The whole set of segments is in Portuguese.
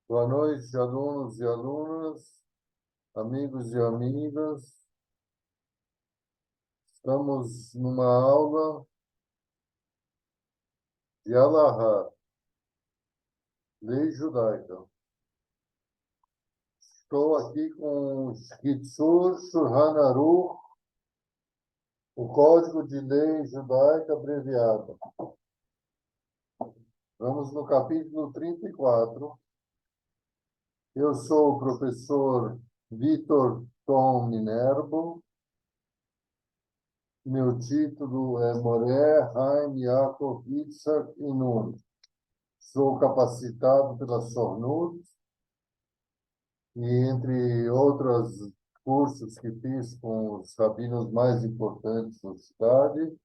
Boa noite, alunos e alunas, amigos e amigas. Estamos numa aula de Alahá, lei judaica. Estou aqui com o Kitzur Shulchan Aruch, o Código de Lei Judaica abreviado. Vamos no capítulo 34. Eu sou o professor Vitor Tom Minervo. Meu título é Moré Haim Yaakov Yitzhak Inun. Sou capacitado pela Sornut e, entre outros cursos que fiz com os rabinos mais importantes da cidade,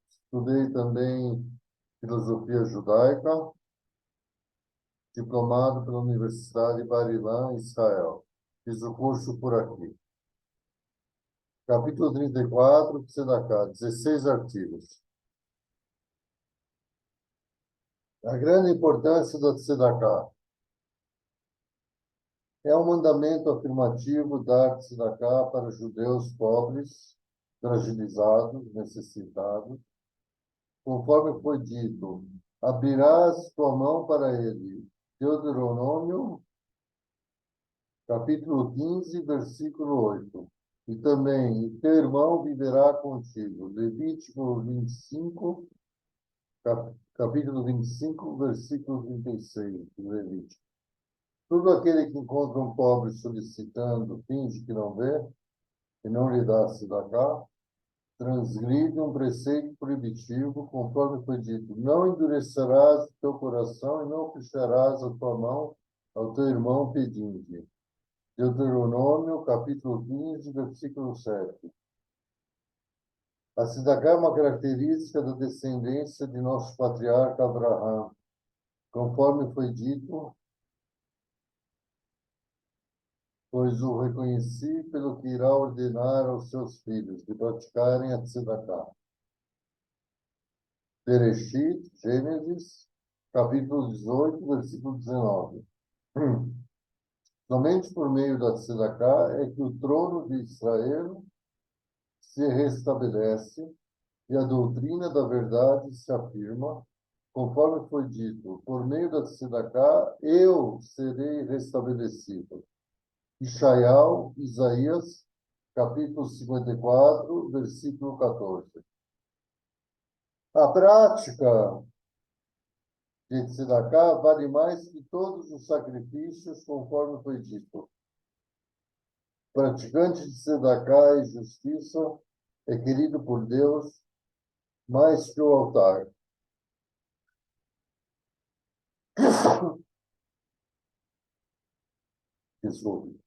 estudei também filosofia judaica, diplomado pela Universidade de Bar-Ilan, Israel. Fiz o curso por aqui. Capítulo 34, Tzedakah, 16 artigos. A grande importância da Tzedakah. É um mandamento afirmativo dar tzedakah para judeus pobres, fragilizados, necessitados, conforme foi dito, abrirás tua mão para ele. Deuteronômio, capítulo 15, versículo 8. E também, e teu irmão viverá contigo. Levítico 25, capítulo 25, versículo 36, do Levítico. Todo aquele que encontra um pobre solicitando, finge que não vê, e não lhe dá tzedakah, transgride um preceito proibitivo, conforme foi dito: não endurecerás o teu coração e não fecharás a tua mão ao teu irmão pedindo. Deuteronômio, capítulo 15, versículo 7. A tzedakah é uma característica da descendência de nosso patriarca Abraão, conforme foi dito, pois o reconheci pelo que irá ordenar aos seus filhos, de praticarem a tzedakah. Bereshit, Gênesis, capítulo 18, versículo 19. Somente por meio da tzedakah é que o trono de Israel se restabelece e a doutrina da verdade se afirma, conforme foi dito, por meio da tzedakah eu serei restabelecido. Ishaiah, Isaías, capítulo 54, versículo 14. A prática de tzedakah vale mais que todos os sacrifícios, conforme foi dito. Praticante de tzedakah e justiça é querido por Deus mais que o altar. Desculpe.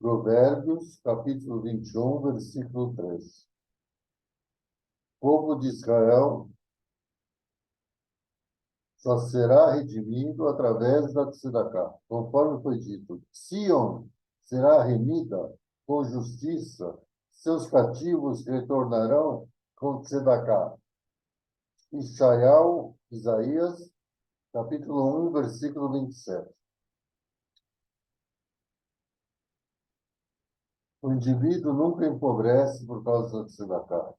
Provérbios, capítulo 21, versículo 3. O povo de Israel só será redimido através da tzedakah, conforme foi dito. Sião será remida com justiça, seus cativos retornarão com tzedakah. Ishaiah, Isaías, capítulo 1, versículo 27. O indivíduo nunca empobrece por causa da tzedakah.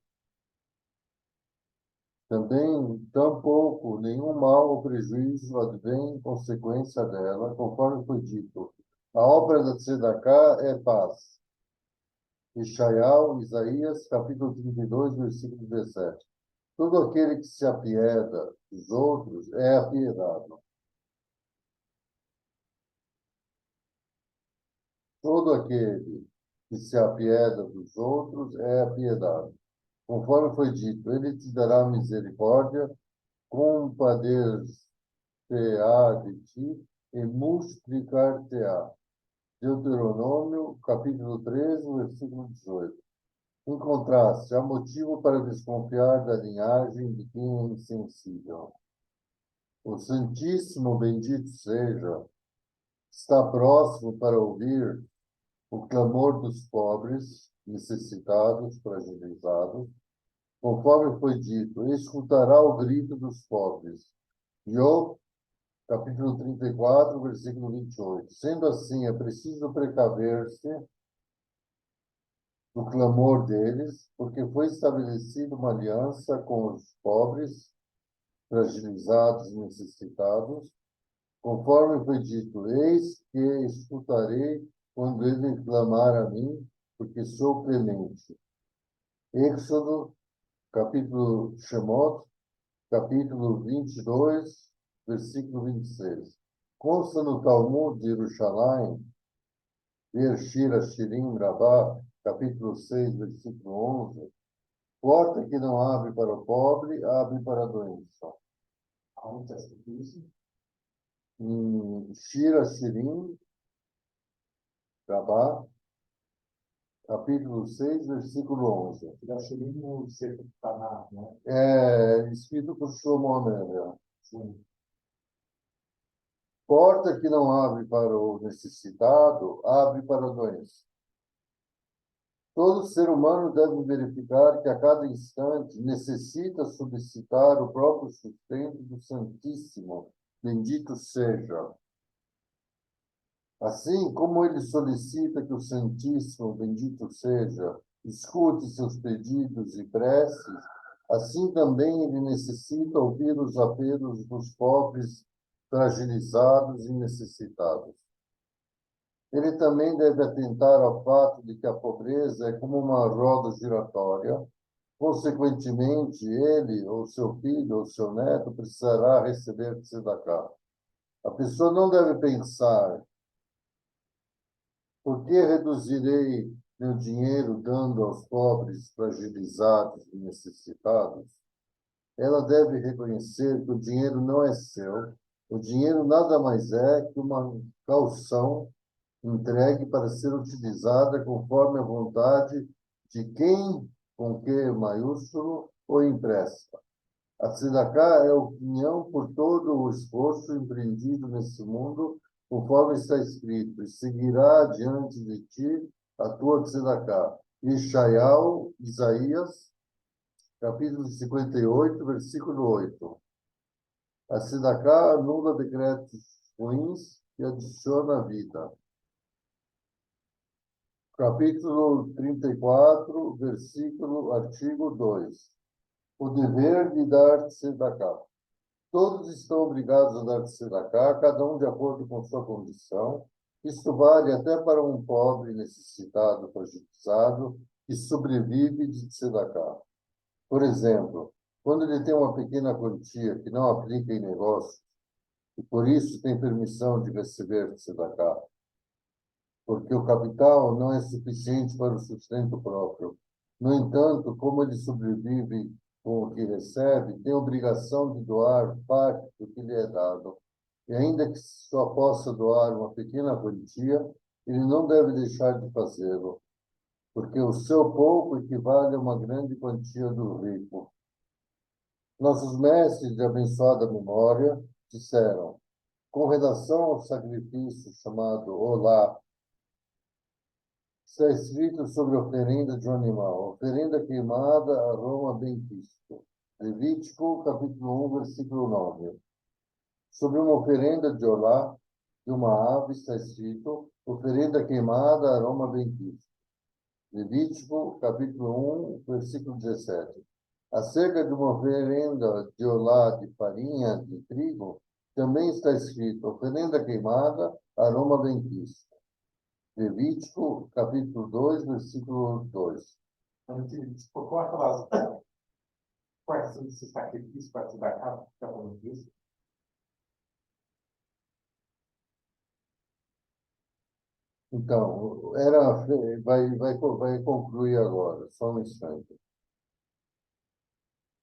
Também, tampouco, nenhum mal ou prejuízo advém em consequência dela, conforme foi dito. A obra da Tzedaká é paz. Isaías, capítulo 32, versículo 17. Todo aquele que se apieda dos outros é apiedado. Todo aquele que se apieda dos outros é apiedado. Conforme foi dito, ele te dará misericórdia, compadecer-te-á de ti e multiplicar-te-á. Deuteronômio, capítulo 13, versículo 18. Em contraste, há motivo para desconfiar da linhagem de quem é insensível. O Santíssimo, bendito seja, está próximo para ouvir o clamor dos pobres, necessitados, fragilizados, conforme foi dito, escutará o grito dos pobres. Job, capítulo 34, versículo 28. Sendo assim, é preciso precaver-se do clamor deles, porque foi estabelecida uma aliança com os pobres, fragilizados e necessitados, conforme foi dito, eis que escutarei quando ele clamar a mim, porque sou clemente. Êxodo, capítulo Shemot, capítulo 22, versículo 26. Consta no Talmud de Jerusalém, Ver Shira Shirim Rabá, capítulo 6, versículo 11, porta que não abre para o pobre, abre para a doença. Aonde está escrito isso? Em Shira Shirim Rabá, capítulo 6, versículo 11. Shira Shirim no Sefer Taná, né? É escrito por Shlomo Amélia. Sim. Porta que não abre para o necessitado, abre para a doença. Todo ser humano deve verificar que a cada instante necessita solicitar o próprio sustento do Santíssimo, bendito seja. Assim como ele solicita que o Santíssimo, bendito seja, escute seus pedidos e preces, assim também ele necessita ouvir os apelos dos pobres, fragilizados e necessitados. Ele também deve atentar ao fato de que a pobreza é como uma roda giratória. Consequentemente, ele, ou seu filho, ou seu neto, precisará receber tzedakah. A pessoa não deve pensar, por que reduzirei meu dinheiro dando aos pobres, fragilizados e necessitados? Ela deve reconhecer que o dinheiro não é seu. O dinheiro nada mais é que uma calção entregue para ser utilizada conforme a vontade de quem, com Q maiúsculo, o empresta. A tzedaká é opinião por todo o esforço empreendido nesse mundo, conforme está escrito, e seguirá diante de ti a tua tzedaká. Isaías, capítulo 58, versículo 8. A tzedaká anula decretos ruins e adiciona vida. Capítulo 34, artigo 2. O dever de dar tzedaká. Todos estão obrigados a dar tzedaká, cada um de acordo com sua condição. Isto vale até para um pobre necessitado, fragilizado, que sobrevive de tzedaká. Por exemplo, quando ele tem uma pequena quantia que não aplica em negócio, e por isso tem permissão de receber tzedaká, porque o capital não é suficiente para o sustento próprio. No entanto, como ele sobrevive com o que recebe, tem obrigação de doar parte do que lhe é dado. E ainda que só possa doar uma pequena quantia, ele não deve deixar de fazê-lo, porque o seu pouco equivale a uma grande quantia do rico. Nossos mestres de abençoada memória disseram, com relação ao sacrifício chamado Olá, está escrito sobre a oferenda de um animal, oferenda queimada, aroma benquisto. Levítico, capítulo 1, versículo 9. Sobre uma oferenda de olá, de uma ave, está escrito, oferenda queimada, aroma benquisto. Levítico, capítulo 1, versículo 17. Acerca de uma oferenda de olá de farinha de trigo, também está escrito: oferenda queimada, aroma benquisto. Levítico, capítulo 2, versículo 2. Qual aquelas quais são esses sacrifícios para te dar casa? Está falando disso? Então, vai concluir agora, só um instante.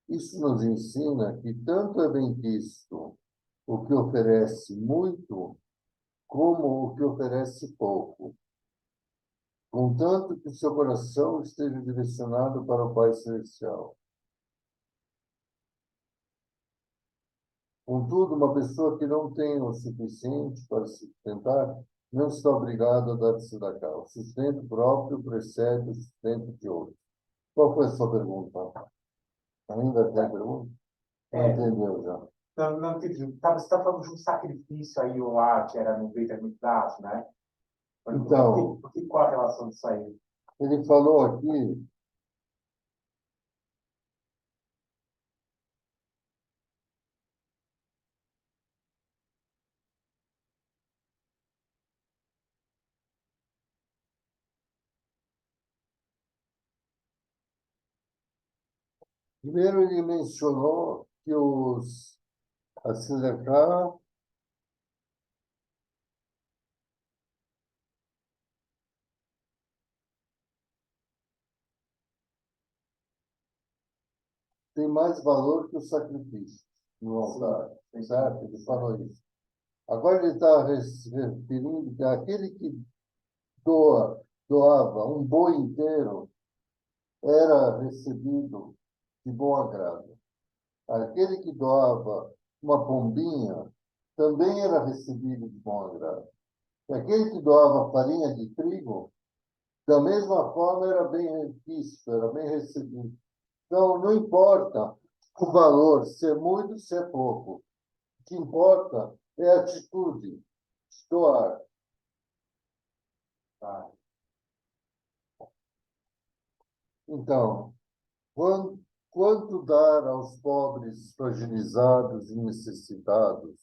Isso nos ensina que tanto é benquisto o que oferece muito, como o que oferece pouco, contanto que o seu coração esteja direcionado para o Pai Celestial. Contudo, uma pessoa que não tem o suficiente para se sustentar não está obrigada a dar tzedakah. O sustento próprio precede o sustento de outro. Qual foi a sua pergunta? Ainda tem pergunta? Não entendeu já. Não entendi. Você está falando de um sacrifício aí lá, que era no Beit HaMikdash, né? Então, Qual a relação disso aí? ele falou aqui, primeiro ele mencionou que a tzedakah tem mais valor que o sacrifício no altar, certo? Ele falou isso. Agora ele está se referindo que aquele que doava um boi inteiro era recebido de bom agrado. Aquele que doava uma pombinha também era recebido de bom agrado. E aquele que doava farinha de trigo, da mesma forma, era bem visto, era bem recebido. Então, não importa o valor, se é muito, se é pouco. O que importa é a atitude de doar. Tá? Então, quanto dar aos pobres, fragilizados e necessitados?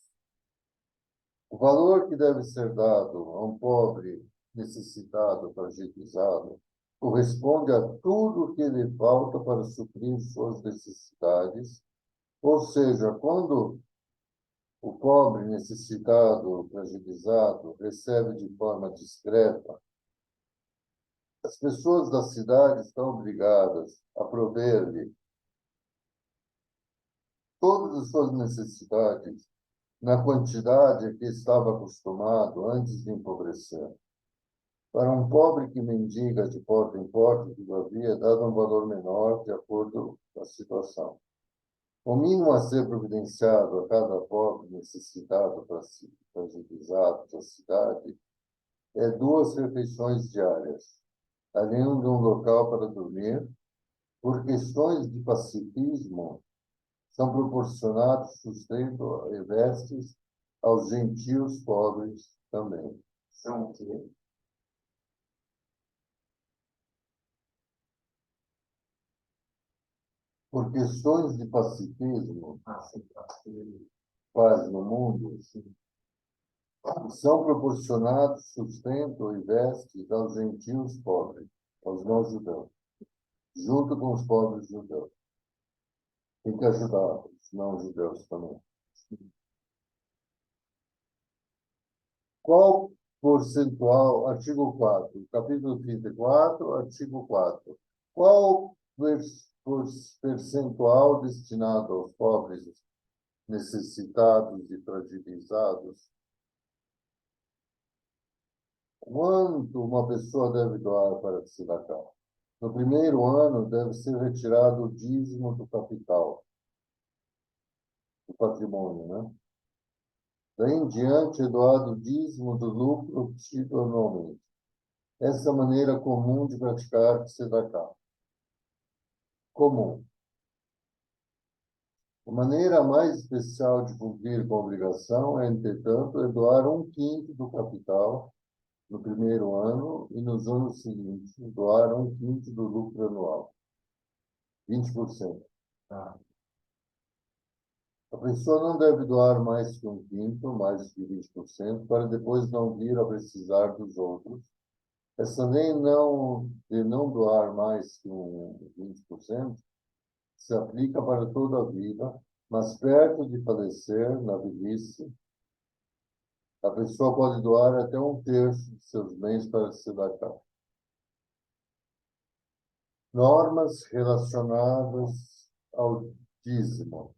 O valor que deve ser dado a um pobre, necessitado, fragilizado, corresponde a tudo que lhe falta para suprir suas necessidades. Ou seja, quando o pobre, necessitado, fragilizado, recebe de forma discreta, as pessoas da cidade estão obrigadas a prover-lhe todas as suas necessidades na quantidade que estava acostumado antes de empobrecer. Para um pobre que mendiga de porta em porta, todavia, é dado um valor menor de acordo com a situação. O mínimo a ser providenciado a cada pobre necessitado para fragilizado da cidade é 2 refeições diárias, além de um local para dormir. Por questões de pacifismo, são proporcionados sustento e vestes aos gentios pobres também. São o quê? Por questões de pacifismo, Sim, paz no mundo, são proporcionados sustento e vestes aos gentios pobres, aos não-judeus, junto com os pobres judeus. Tem que ajudar os não-judeus também. Qual percentual, artigo 4, capítulo 34, artigo 4. Qual percentual destinado aos pobres, necessitados e fragilizados? Quanto uma pessoa deve doar para se dar? No primeiro ano, deve ser retirado o dízimo do capital, do patrimônio, né? Daí em diante, é doado o dízimo do lucro obtido anualmente. Essa é a maneira comum de praticar tzedakah. Comum. A maneira mais especial de cumprir com a obrigação é, entretanto, é doar 1/5 do capital no primeiro ano e nos anos seguintes, doar 1/5 do lucro anual, 20%. Tá. A pessoa não deve doar mais que um quinto, mais que 20%, para depois não vir a precisar dos outros. Essa lei de não doar mais que um 20% se aplica para toda a vida, mas perto de falecer, na velhice, a pessoa pode doar até um terço de seus bens para se dar cabo. Normas relacionadas ao dízimo.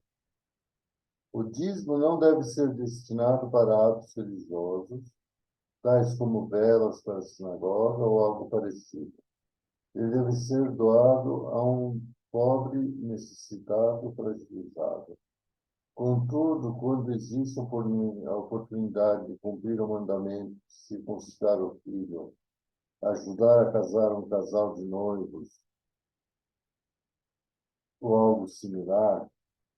O dízimo não deve ser destinado para atos religiosos, tais como velas para a sinagoga ou algo parecido. Ele deve ser doado a um pobre necessitado fragilizado. Contudo, quando existe a oportunidade de cumprir o mandamento de circuncidar o filho, ajudar a casar um casal de noivos, ou algo similar,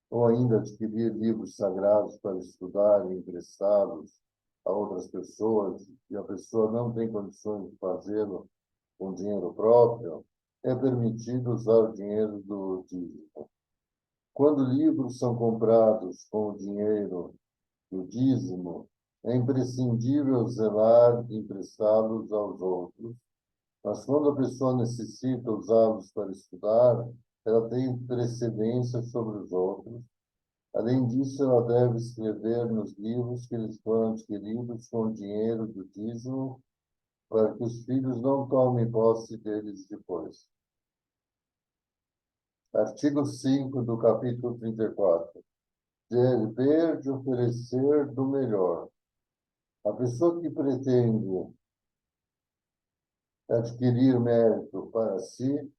ou ainda adquirir livros sagrados para estudar e emprestá-los a outras pessoas, e a pessoa não tem condições de fazê-lo com dinheiro próprio, é permitido usar o dinheiro do dízimo. Quando livros são comprados com o dinheiro do dízimo, é imprescindível zelar e emprestá-los aos outros, mas quando a pessoa necessita usá-los para estudar, ela tem precedência sobre os outros. Além disso, ela deve escrever nos livros que eles foram adquiridos com o dinheiro do dízimo, para que os filhos não tomem posse deles depois. Artigo 5 do capítulo 34. Dever de oferecer do melhor. A pessoa que pretende adquirir mérito para si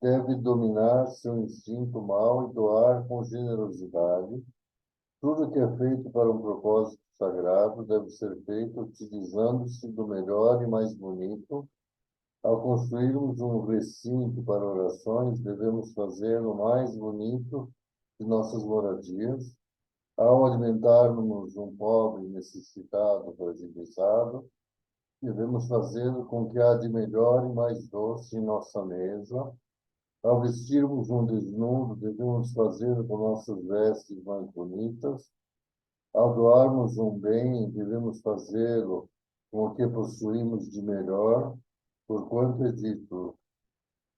deve dominar seu instinto mau e doar com generosidade. Tudo que é feito para um propósito sagrado deve ser feito utilizando-se do melhor e mais bonito. Ao construirmos um recinto para orações, devemos fazê-lo mais bonito que nossas moradias. Ao alimentarmos um pobre necessitado, fragilizado, devemos fazê-lo com o que há de melhor e mais doce em nossa mesa. Ao vestirmos um desnudo, devemos fazê-lo com nossas vestes mais bonitas. Ao doarmos um bem, devemos fazê-lo com o que possuímos de melhor, porquanto é dito,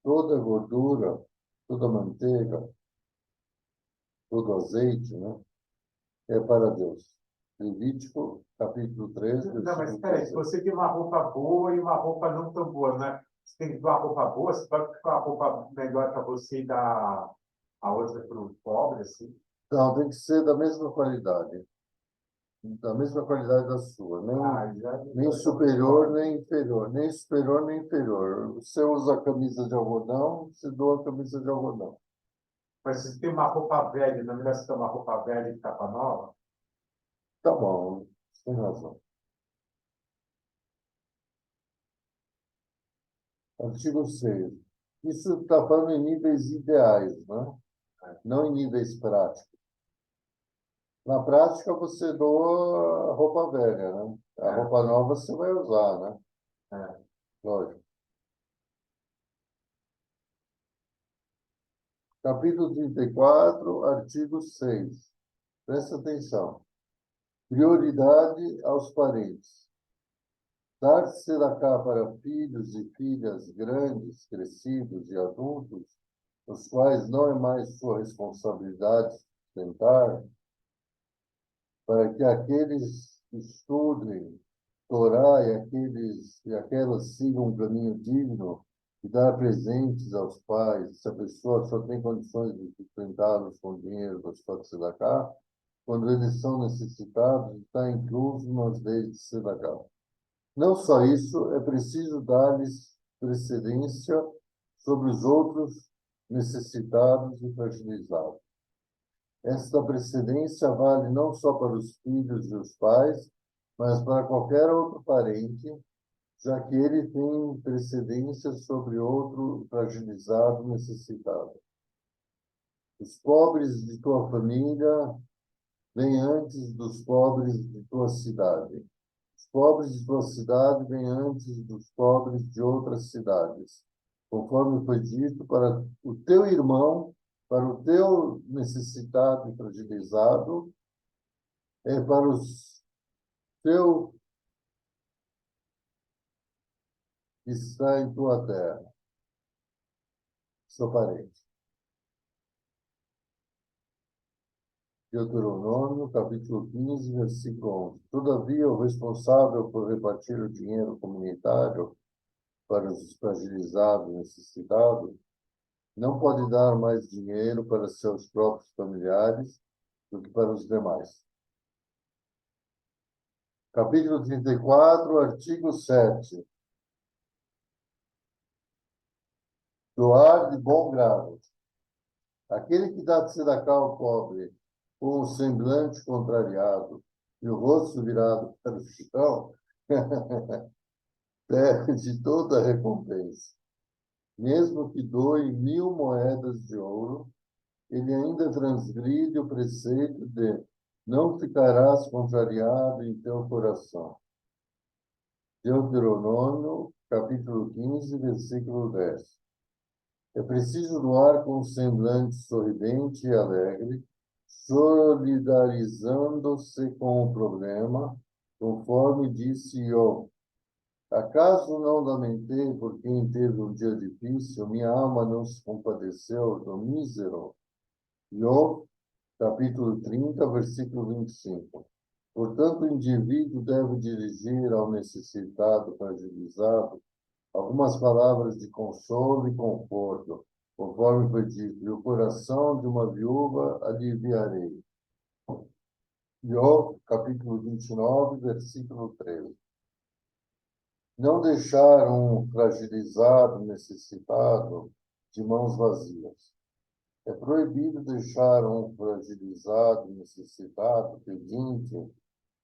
toda gordura, toda manteiga, todo azeite, né, é para Deus. Levítico, capítulo 3, Não, mas versículo espera aí, se 13. você tem uma roupa boa e uma roupa não tão boa, né? Você tem que ter uma roupa boa, você pode ficar uma roupa melhor para você e dar a outra para o pobre, assim. Então, tem que ser da mesma qualidade da sua, Ah, já, nem superior, nem inferior, nem superior, nem inferior. Você usa a camisa de algodão, você doa a camisa de algodão. Mas se você tem uma roupa velha, não é melhor você ter uma roupa velha e capa nova? Tá bom, você tem razão. Artigo 6. Isso está falando em níveis ideais, né? Não em níveis práticos. Na prática, você doa a roupa velha, né? A roupa nova você vai usar, né? É. Lógico. Capítulo 34, artigo 6. Presta atenção. Prioridade aos parentes. Dar-se cá para filhos e filhas grandes, crescidos e adultos, os quais não é mais sua responsabilidade sustentar, para que aqueles estudem Torá e aquelas sigam um caminho digno e dar presentes aos pais, se a pessoa só tem condições de sustentá-los com dinheiro das sua tzedakah, quando eles são necessitados, está incluso nas leis de tzedakah. Não só isso, é preciso dar-lhes precedência sobre os outros necessitados e fragilizados. Esta precedência vale não só para os filhos e os pais, mas para qualquer outro parente, já que ele tem precedência sobre outro fragilizado, necessitado. Os pobres de tua família vêm antes dos pobres de tua cidade. Os pobres de tua cidade vêm antes dos pobres de outras cidades, conforme foi dito para o teu irmão para o teu necessitado e fragilizado, é para o teu que está em tua terra, seu parente. Deuteronômio, capítulo 15, versículo 11. Todavia, o responsável por repartir o dinheiro comunitário para os fragilizados e necessitados não pode dar mais dinheiro para seus próprios familiares do que para os demais. Capítulo 34, artigo 7. Doar de bom grado. Aquele que dá tzedaká ao pobre com o semblante contrariado e o rosto virado para o chão, perde toda a recompensa. Mesmo que doe 1.000 moedas de ouro, ele ainda transgride o preceito de não ficarás contrariado em teu coração. Deuteronômio, capítulo 15, versículo 10. É preciso doar com um semblante sorridente e alegre, solidarizando-se com o problema, conforme disse Iov. Acaso não lamentei por quem teve um dia difícil? Minha alma não se compadeceu do mísero? Iov, capítulo 30, versículo 25. Portanto, o indivíduo deve dirigir ao necessitado, fragilizado, algumas palavras de consolo e conforto, conforme foi dito, e o coração de uma viúva aliviarei. Iov, capítulo 29, versículo 13. Não deixar um fragilizado, necessitado, de mãos vazias. É proibido deixar um fragilizado, necessitado, pedinte,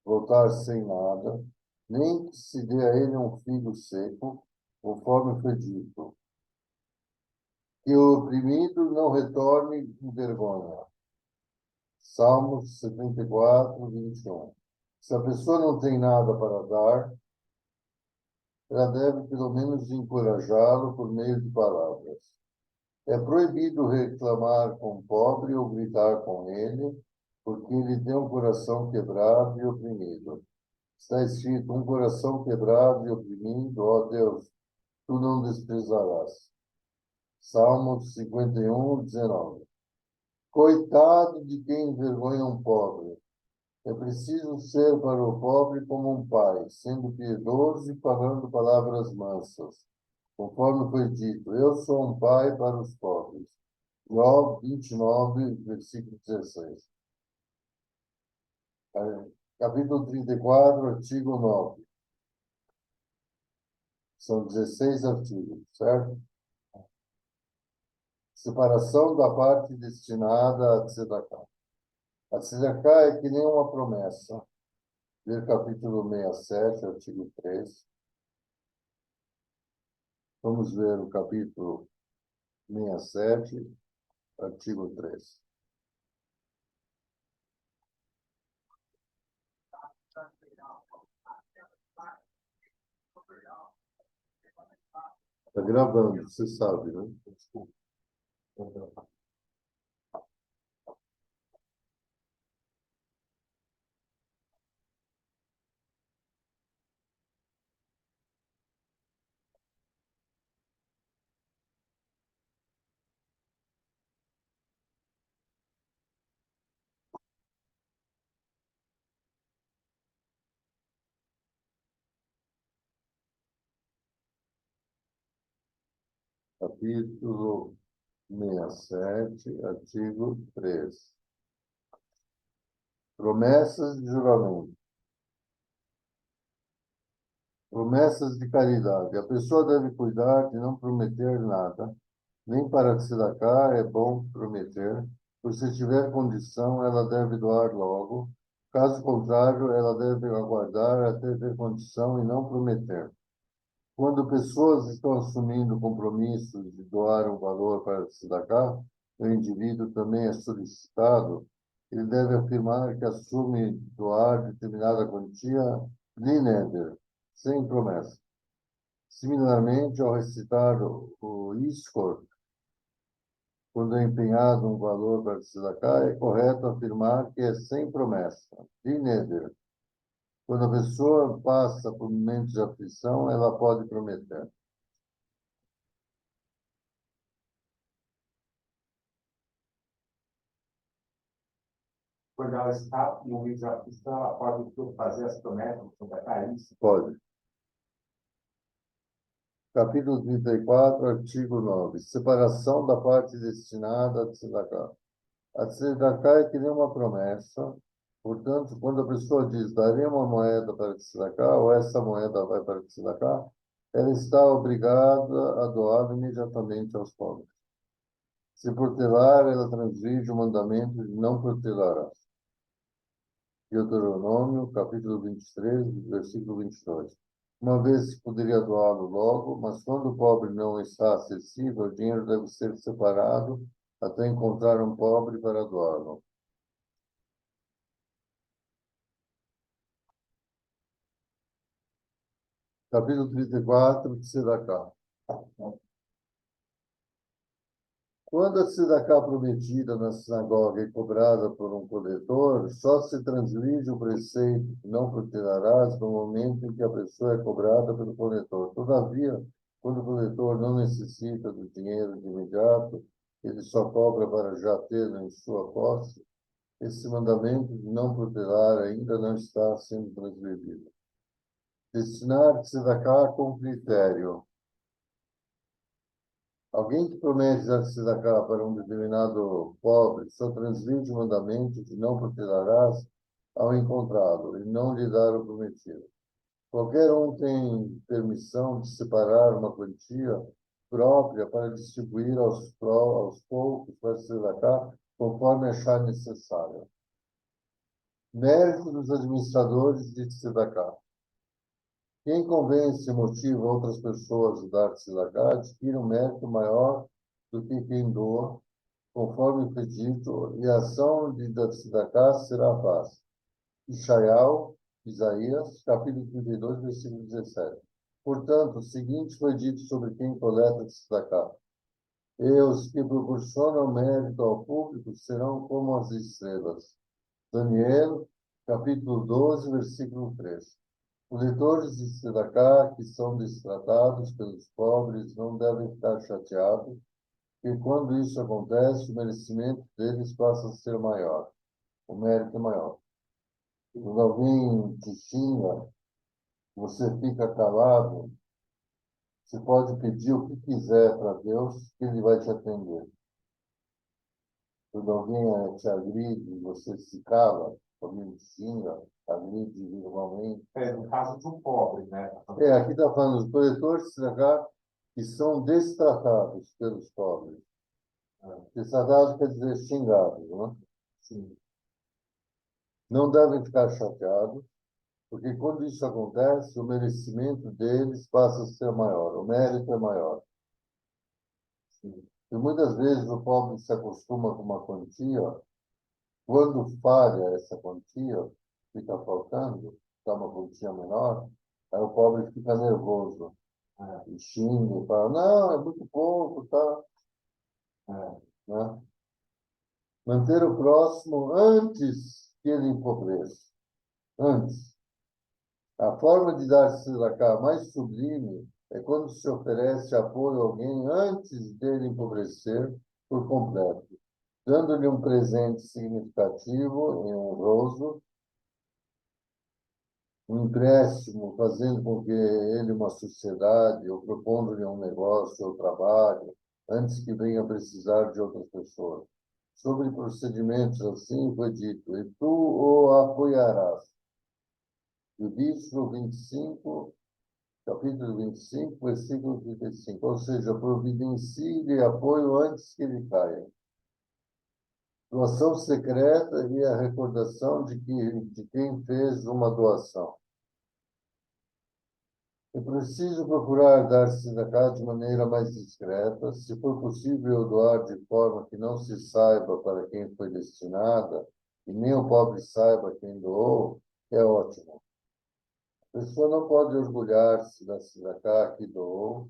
voltar sem nada, nem que se dê a ele um filho seco, conforme foi dito. Que o oprimido não retorne em vergonha. Salmos 74, 21. Se a pessoa não tem nada para dar, ela deve pelo menos encorajá-lo por meio de palavras. É proibido reclamar com o pobre ou gritar com ele, porque ele tem um coração quebrado e oprimido. Está escrito, um coração quebrado e oprimido, ó Deus, tu não desprezarás. Salmos 51, 19. Coitado de quem envergonha um pobre. É preciso ser para o pobre como um pai, sendo piedoso e falando palavras mansas. Conforme foi dito, eu sou um pai para os pobres. Jó 29, versículo 16. Capítulo 34, artigo 9. São 16 artigos, certo? Separação da parte destinada a tzedaká. A tzedaká é que nem uma promessa. Ver capítulo 67, artigo 3. Vamos ver o capítulo 67, artigo 3. Está gravando, você sabe, né? Capítulo 67, artigo 3. Promessas de juramento. Promessas de caridade. A pessoa deve cuidar de não prometer nada, nem para tzedaká é bom prometer, pois se tiver condição, ela deve doar logo. Caso contrário, ela deve aguardar até ter condição e não prometer. Quando pessoas estão assumindo compromissos de doar um valor para tzedaká, o indivíduo também é solicitado, ele deve afirmar que assume doar determinada quantia de neder, sem promessa. Similarmente, ao recitar o Iskor, Quando é empenhado um valor para tzedakah, é correto afirmar que é sem promessa. De neder. Quando a pessoa passa por momentos de aflição, ela pode prometer. Quando ela está no meio de aflição, ela pode fazer as promessas sobre a isso. Pode. Capítulo 34, artigo 9. Separação da parte destinada a tzedakah. A tzedakah é que nem uma promessa. Portanto, quando a pessoa diz, darei uma moeda para tzedakah, ou essa moeda vai para tzedakah, ela está obrigada a doá-la imediatamente aos pobres. Se protelar, ela transgride o mandamento de não protelarás. Deuteronômio, capítulo 23, versículo 22. Uma vez se poderia doá-lo logo, mas quando o pobre não está acessível, o dinheiro deve ser separado até encontrar um pobre para doá-lo. Capítulo 34, Tzedakah. Quando a tzedakah prometida na sinagoga é cobrada por um coletor, só se transgride o preceito que não protelarás no momento em que a pessoa é cobrada pelo coletor. Todavia, quando o coletor não necessita do dinheiro de imediato, ele só cobra para já tê-lo em sua posse, esse mandamento de não protelar ainda não está sendo transgredido. Destinar tzedakah com critério. Alguém que promete dar tzedakah para um determinado pobre só transgride o mandamento de não protelarás ao encontrá-lo e não lhe dar o prometido. Qualquer um tem permissão de separar uma quantia própria para distribuir aos poucos para tzedakah conforme achar necessário. Mérito dos administradores de tzedakah. Quem convence e motiva outras pessoas a dar tzedakah adquire um mérito maior do que quem doa, conforme foi dito, e a ação de tzedakah será fácil. Isaías, capítulo 32, versículo 17. Portanto, o seguinte foi dito sobre quem coleta tzedakah. E os que proporcionam mérito ao público serão como as estrelas. Daniel, capítulo 12, versículo 3. Coletores de tzedakah que são destratados pelos pobres não devem ficar chateados, e quando isso acontece, o merecimento deles passa a ser maior, o mérito é maior. Quando alguém te xinga, você fica calado, você pode pedir o que quiser para Deus, que Ele vai te atender. Quando alguém te agride, você se cala, alguém te xinga, agride virtualmente. No caso de um pobre, né? Aqui está falando os coletores de tzedakah que são destratados pelos pobres. Destratados quer dizer xingados, não? Sim. Não devem ficar chateados, porque quando isso acontece, o merecimento deles passa a ser maior, o mérito é maior. Sim. E muitas vezes o pobre se acostuma com uma quantia, quando falha essa quantia, fica faltando, dá uma quantia menor, aí o pobre fica nervoso, e xinga, e fala, não, é muito pouco, tá? Né? Manter o próximo antes que ele empobreça. Antes. A forma de dar tzedakah mais sublime é quando se oferece apoio a alguém antes dele empobrecer por completo, dando-lhe um presente significativo e honroso, um empréstimo, fazendo com que ele uma sociedade, ou propondo-lhe um negócio ou trabalho, antes que venha precisar de outras pessoas. Sobre procedimentos assim foi dito, e tu o apoiarás. Levítico 25, capítulo 25, versículo 35. Ou seja, providencie-lhe apoio antes que ele caia. Doação secreta e a recordação de quem fez uma doação. É preciso procurar dar tzedakah de maneira mais discreta. Se for possível doar de forma que não se saiba para quem foi destinada e nem o pobre saiba quem doou, é ótimo. A pessoa não pode orgulhar-se da tzedakah que doou.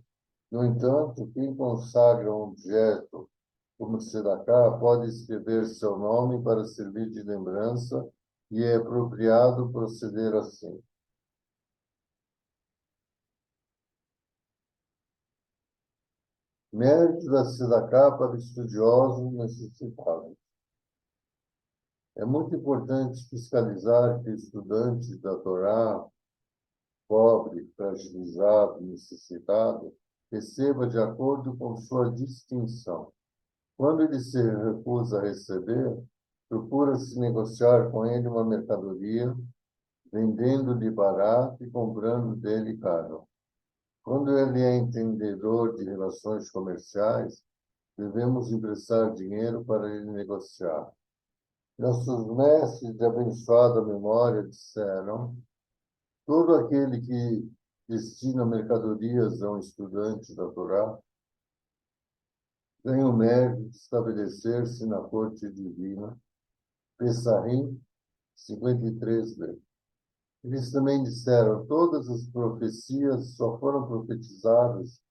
No entanto, quem consagra um objeto como tzedaká, pode escrever seu nome para servir de lembrança e é apropriado proceder assim. Mérito da tzedaká para estudiosos necessitados. É muito importante fiscalizar que estudantes da Torá, pobre, fragilizado, necessitado, receba de acordo com sua distinção. Quando ele se recusa a receber, procura-se negociar com ele uma mercadoria, vendendo-lhe barato e comprando dele caro. Quando ele é entendedor de relações comerciais, devemos emprestar dinheiro para ele negociar. Nossos mestres de abençoada memória disseram: todo aquele que destina mercadorias a um estudante da Torá tem o mérito de estabelecer-se na corte divina. Pessahim 53b. Eles também disseram: todas as profecias só foram profetizadas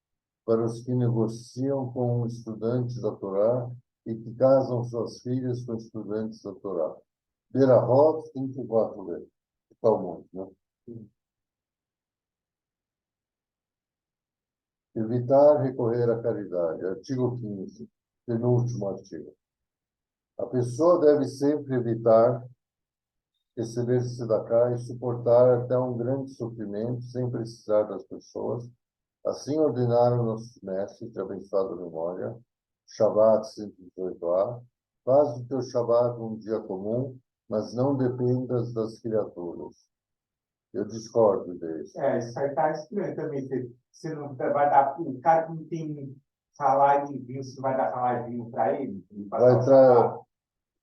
para os que negociam com estudantes da Torá e que casam suas filhas com estudantes da Torá. Berahot 34b. Talmud, né? Evitar recorrer à caridade. Artigo 15, penúltimo artigo. A pessoa deve sempre evitar receber tzedaká e suportar até um grande sofrimento sem precisar das pessoas. Assim ordenaram nossos mestres de abençoada memória. Shabbat 118a. Faz do teu Shabbat um dia comum, mas não dependas das criaturas. Eu discordo disso. Isso aí está estranho também. Você não vai dar. O cara que não tem salário em vinho, você vai dar salário em vinho para ele? Vai tra...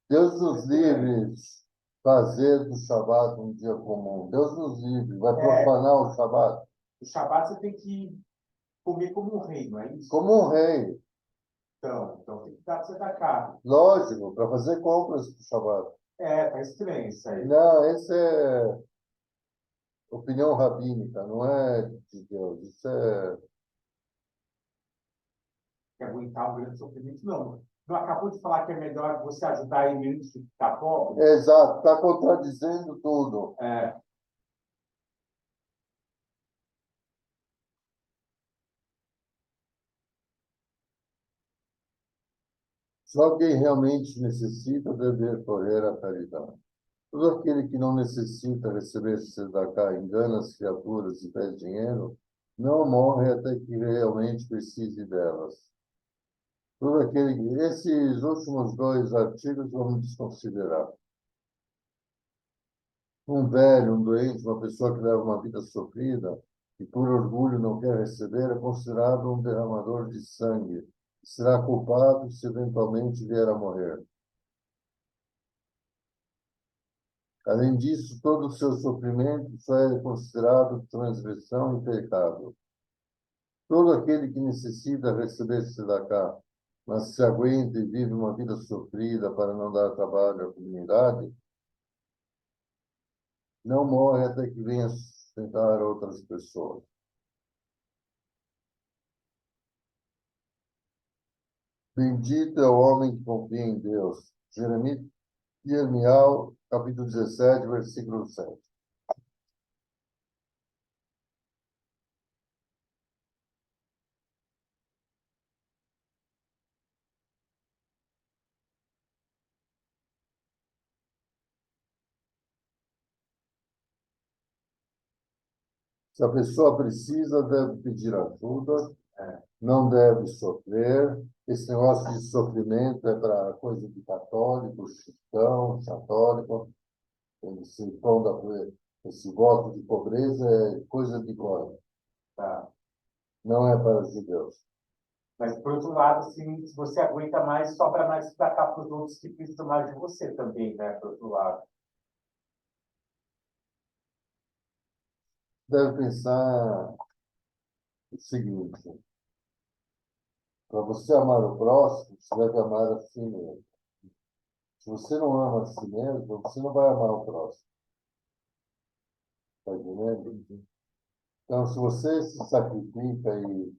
Deus nos livre fazer do Shabbat um dia comum. Deus nos livre. Vai profanar o Shabbat. O Shabbat você tem que comer como um rei, não é isso? Como um rei. Então tem que dar para você dar carne. Lógico, para fazer compras do Shabbat. Tá estranho isso aí. Não, essa é opinião rabínica, não é de Deus. Isso é. Que aguentar um grande sofrimento, não. Não acabou de falar que é melhor você ajudar ele antes de ficar pobre? Exato, está contradizendo tudo. Só quem realmente necessita deve recorrer à caridade. Todo aquele que não necessita receber tzedaká, engana as criaturas e pede dinheiro, não morre até que realmente precise delas. Esses últimos dois artigos vamos desconsiderar. Um velho, um doente, uma pessoa que leva uma vida sofrida e por orgulho não quer receber, é considerado um derramador de sangue. Será culpado se eventualmente vier a morrer. Além disso, todo o seu sofrimento só é considerado transgressão e pecado. Todo aquele que necessita receber tzedaká, mas se aguenta e vive uma vida sofrida para não dar trabalho à comunidade, não morre até que venha sustentar outras pessoas. Bendito é o homem que confia em Deus. Jeremias, capítulo 17, versículo 7. Se a pessoa precisa, deve pedir ajuda, não deve sofrer. Esse negócio de sofrimento é para coisa de católico, cristão, católico. Esse voto de pobreza é coisa de glória. Tá? Não é para os judeus. Mas, por outro lado, assim, se você aguenta mais, sobra mais para cá para os outros que precisam mais de você também, né? Por outro lado. Deve pensar o seguinte: para você amar o próximo, você deve amar a si mesmo. Se você não ama a si mesmo, você não vai amar o próximo. Está entendendo? Então, se você se sacrifica e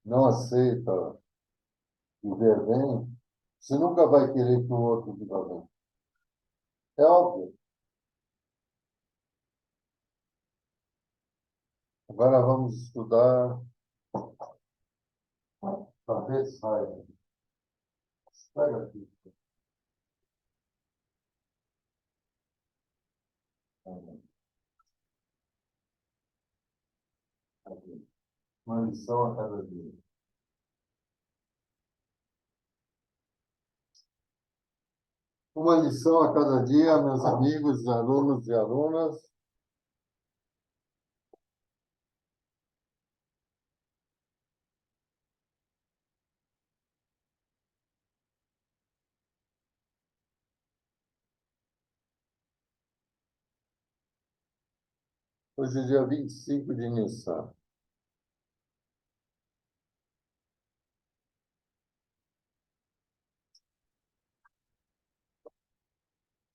não aceita viver bem, você nunca vai querer que o outro viva bem. É óbvio. Agora vamos estudar a Bethsaida. Pega aqui. Aqui. Uma lição a cada dia. Uma lição a cada dia, meus amigos, alunos e alunas. Hoje é dia 25 de Nissan.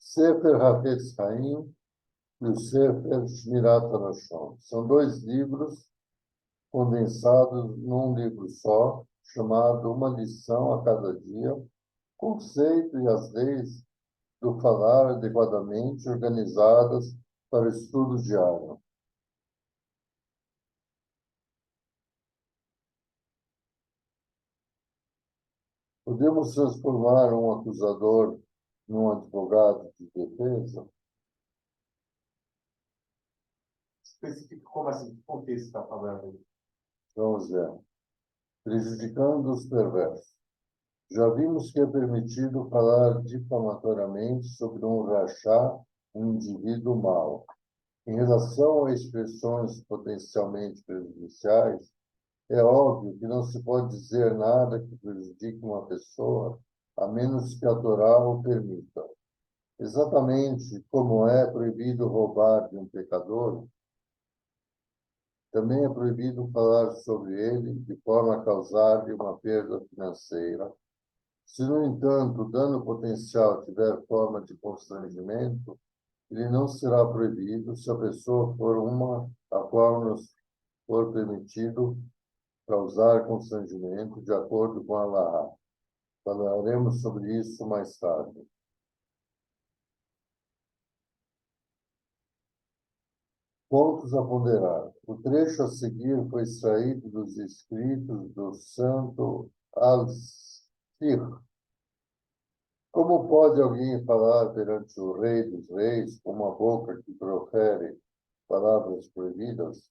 Sefer Hafetz Haim e o Sefer Shmirat HaLashon. São dois livros condensados num livro só, chamado Uma Lição a Cada Dia, Conceito e as Leis do Falar Adequadamente Organizadas para Estudo Diário. Podemos transformar um acusador num advogado de defesa? Especifica como assim? Que contexto está falando aí? Vamos ver. Prejudicando os perversos. Já vimos que é permitido falar difamatoriamente sobre um rachá, um indivíduo mau. Em relação a expressões potencialmente prejudiciais, é óbvio que não se pode dizer nada que prejudique uma pessoa, a menos que a Torá o permita. Exatamente como é proibido roubar de um pecador, também é proibido falar sobre ele de forma a causar-lhe uma perda financeira. Se, no entanto, o dano potencial tiver forma de constrangimento, ele não será proibido se a pessoa for uma a qual nos for permitido causar constrangimento, de acordo com a Allahá. Falaremos sobre isso mais tarde. Pontos a ponderar. O trecho a seguir foi extraído dos escritos do santo Al-Sir. Como pode alguém falar perante o Rei dos Reis com uma boca que profere palavras proibidas?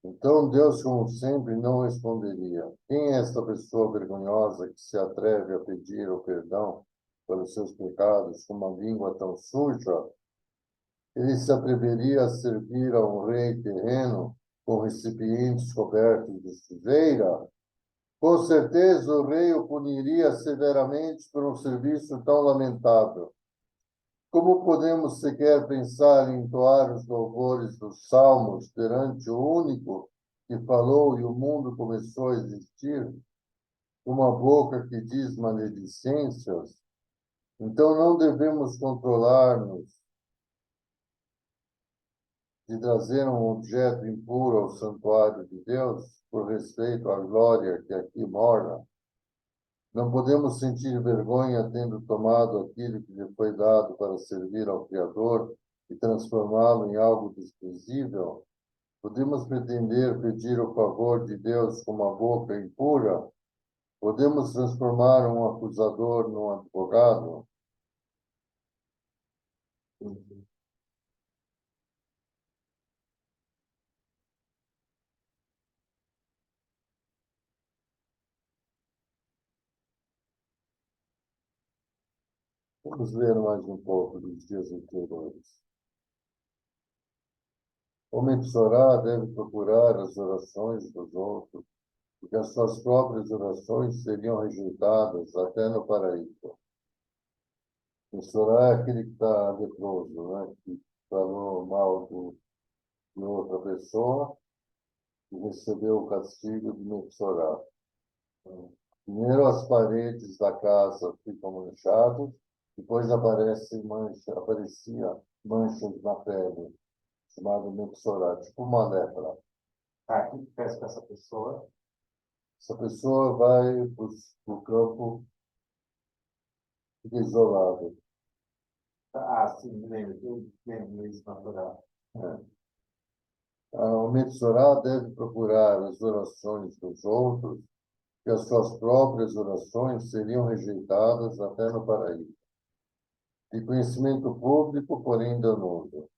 Então Deus, como sempre, não responderia. Quem é esta pessoa vergonhosa que se atreve a pedir o perdão pelos seus pecados com uma língua tão suja? Ele se atreveria a servir a um rei terreno com recipientes cobertos de sujeira? Com certeza o rei o puniria severamente por um serviço tão lamentável. Como podemos sequer pensar em entoar os louvores dos salmos perante o único que falou e o mundo começou a existir? Uma boca que diz maledicências? Então não devemos controlar-nos de trazer um objeto impuro ao santuário de Deus por respeito à glória que aqui mora? Não podemos sentir vergonha tendo tomado aquilo que lhe foi dado para servir ao Criador e transformá-lo em algo desprezível? Podemos pretender pedir o favor de Deus com uma boca impura? Podemos transformar um acusador num advogado? Vamos ler mais um pouco dos dias anteriores. O Metzorá deve procurar as orações dos outros, porque as suas próprias orações seriam rejeitadas até no paraíso. Metzorá é aquele que está leproso, né? Que falou mal de outra pessoa e recebeu o castigo de Metzorá. Primeiro as paredes da casa ficam manchadas, depois aparecia manchas na pele, chamado Metzorá, tipo uma lepra. Ah, o que fez com essa pessoa? Essa pessoa vai para o campo isolado. Ah, sim, lembro. Eu lembro isso natural. O Metsorá deve procurar as orações dos outros, que as suas próprias orações seriam rejeitadas até no paraíso. De conhecimento público, porém danoso.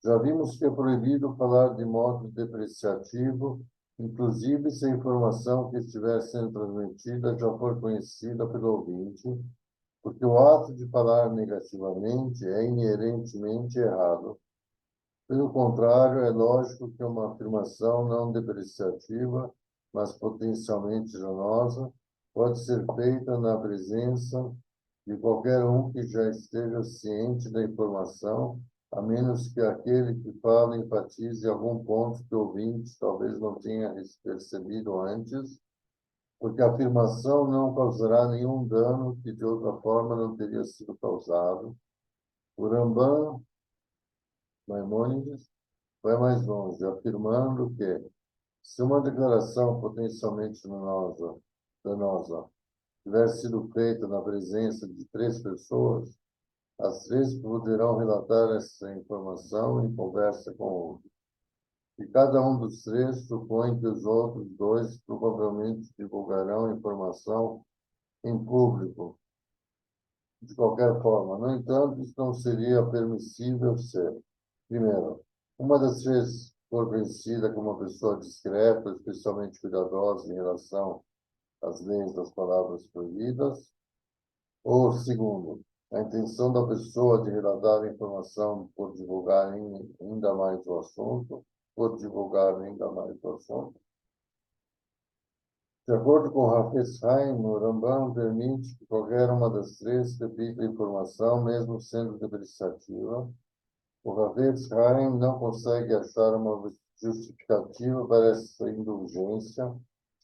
Já vimos que é proibido falar de modo depreciativo, inclusive se a informação que estiver sendo transmitida já for conhecida pelo ouvinte, porque o ato de falar negativamente é inerentemente errado. Pelo contrário, é lógico que uma afirmação não depreciativa, mas potencialmente danosa, pode ser feita na presença de qualquer um que já esteja ciente da informação, a menos que aquele que fala enfatize algum ponto que o ouvinte talvez não tenha percebido antes, porque a afirmação não causará nenhum dano que de outra forma não teria sido causado. O Rambam, Maimônides, vai mais longe, afirmando que, se uma declaração potencialmente danosa tiver sido feita na presença de 3 pessoas, as 3 poderão relatar essa informação em conversa com o outro. E cada um dos 3 supõe que os outros 2 provavelmente divulgarão a informação em público, de qualquer forma. No entanto, isso não seria permissível ser, primeiro, uma das 3 for conhecida como uma pessoa discreta, especialmente cuidadosa em relação às leis das palavras proibidas, ou, segundo, a intenção da pessoa de relatar a informação por divulgar ainda mais o assunto, De acordo com Hafez Haim, o Rambam permite que qualquer uma das 3 repita a informação, mesmo sendo depreciativa. O Hafez Haim não consegue achar uma justificativa para essa indulgência.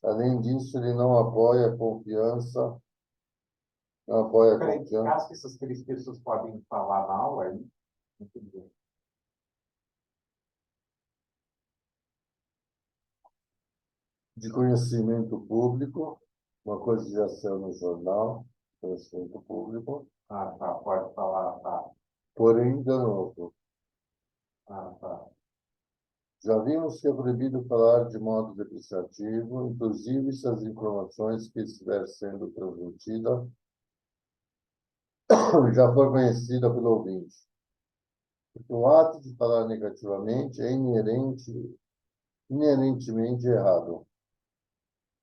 Além disso, ele não apoia a confiança, não apoia a Peraí, confiança. acho que essas 3 pessoas podem falar mal aí? Entendi. De conhecimento público, uma coisa que já saiu no jornal, conhecimento público, Ah, tá, pode falar, tá. porém danoso. Ah, tá. Já vimos que é proibido falar de modo depreciativo, inclusive se as informações que estiver sendo transmitida já for conhecida pelo ouvinte. Porque o ato de falar negativamente é inerentemente errado.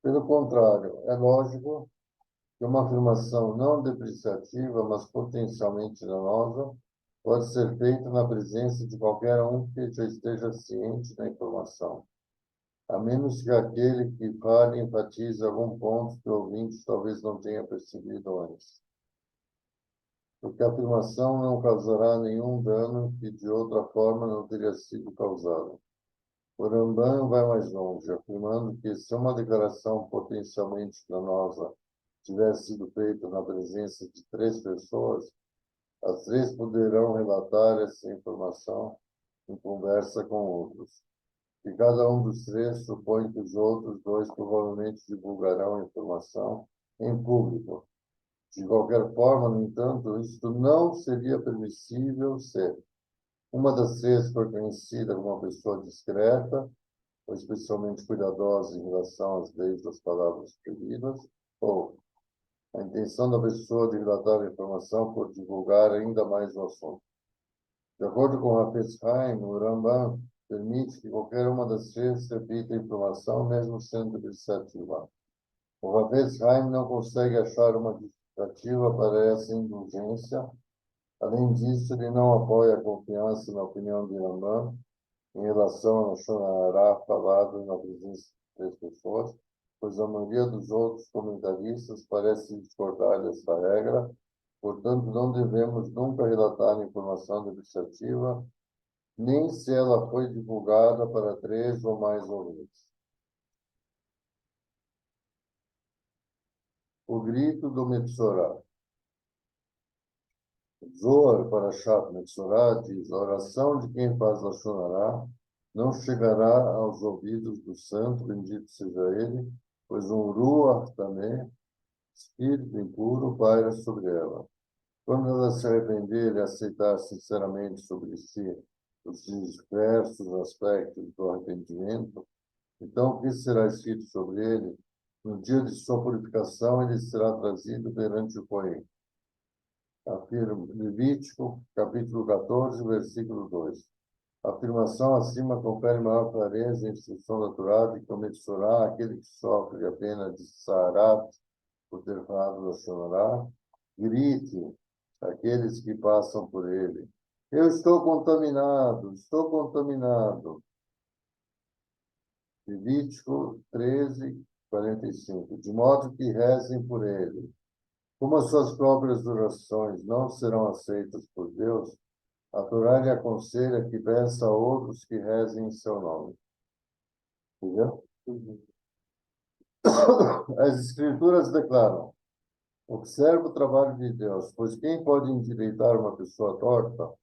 Pelo contrário, é lógico que uma afirmação não depreciativa, mas potencialmente danosa, pode ser feita na presença de qualquer um que já esteja ciente da informação, a menos que aquele que fale enfatize algum ponto que o ouvinte talvez não tenha percebido antes. Porque a afirmação não causará nenhum dano que de outra forma não teria sido causado. O Rambam vai mais longe, afirmando que se uma declaração potencialmente danosa tiver sido feita na presença de 3 pessoas, as 3 poderão relatar essa informação em conversa com outros. E cada um dos 3 supõe que os outros 2 provavelmente divulgarão a informação em público. De qualquer forma, no entanto, isto não seria permissível se uma das 3 for conhecida como uma pessoa discreta, ou especialmente cuidadosa em relação às leis das palavras proibidas, ou a intenção da pessoa de relatar a informação por divulgar ainda mais o assunto. De acordo com Hafez Haim, o Rambam permite que qualquer uma das 3 repita a informação, mesmo sendo depreciativa. O Hafez Haim não consegue achar uma justificativa para essa indulgência. Além disso, ele não apoia a confiança na opinião de Rambam em relação ao Lashon Hara falado na presença de 3 pessoas, pois a maioria dos outros comentaristas parece discordar dessa regra. Portanto, não devemos nunca relatar informação depreciativa, nem se ela foi divulgada para 3 ou mais ouvintes. O grito do Metsorá. Zohar para Shat Metsorá diz: a oração de quem faz Lashon Hara não chegará aos ouvidos do santo, bendito seja ele, pois um ruach também, espírito impuro, paira sobre ela. Quando ela se arrepender e aceitar sinceramente sobre si os diversos aspectos do arrependimento, então o que será escrito sobre ele? No dia de sua purificação, ele será trazido perante o Cohen. Levítico, capítulo 14, versículo 2. A afirmação acima confere maior clareza e instrução da Torá de que abençoará aquele que sofre a pena de Sarat por ter falado da Shonará. Grite aqueles que passam por ele. Eu estou contaminado, estou contaminado. Levítico 13, 45. De modo que rezem por ele. Como as suas próprias orações não serão aceitas por Deus, a Torá lhe aconselha que peça a outros que rezem em seu nome. Entendeu? As Escrituras declaram: observa o trabalho de Deus, pois quem pode endireitar uma pessoa torta?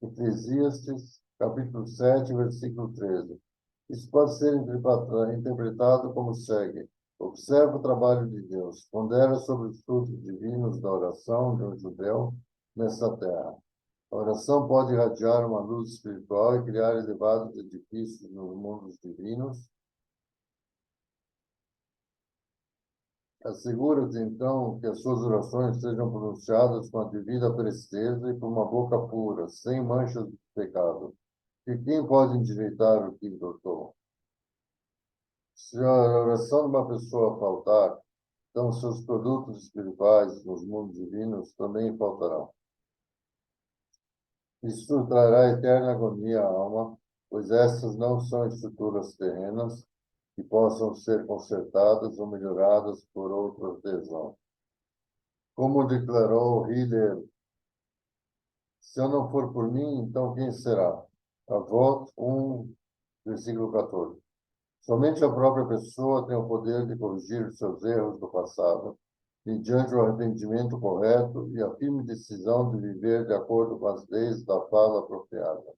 Eclesiastes, capítulo 7, versículo 13. Isso pode ser interpretado como segue: observa o trabalho de Deus, pondera sobre os frutos divinos da oração de um judeu nessa terra. A oração pode irradiar uma luz espiritual e criar elevados edifícios nos mundos divinos. Assegura-te, então, que as suas orações sejam pronunciadas com a devida presteza e por uma boca pura, sem manchas de pecado. E quem pode endireitar o que entortou? Se a oração de uma pessoa faltar, então seus produtos espirituais nos mundos divinos também faltarão. Isso trará eterna agonia à alma, pois essas não são estruturas terrenas que possam ser consertadas ou melhoradas por outra artesão. Como declarou Hillel, se eu não for por mim, então quem será? Avot 1, versículo 14. Somente a própria pessoa tem o poder de corrigir os seus erros do passado, mediante o arrependimento correto e a firme decisão de viver de acordo com as leis da fala apropriada.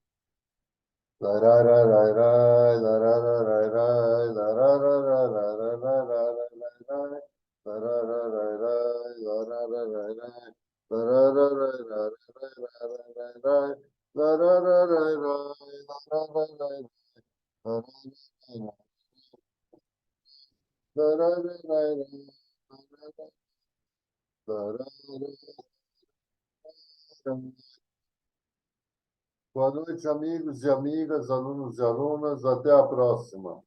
Boa noite, amigos e amigas, alunos e alunas. Até a próxima.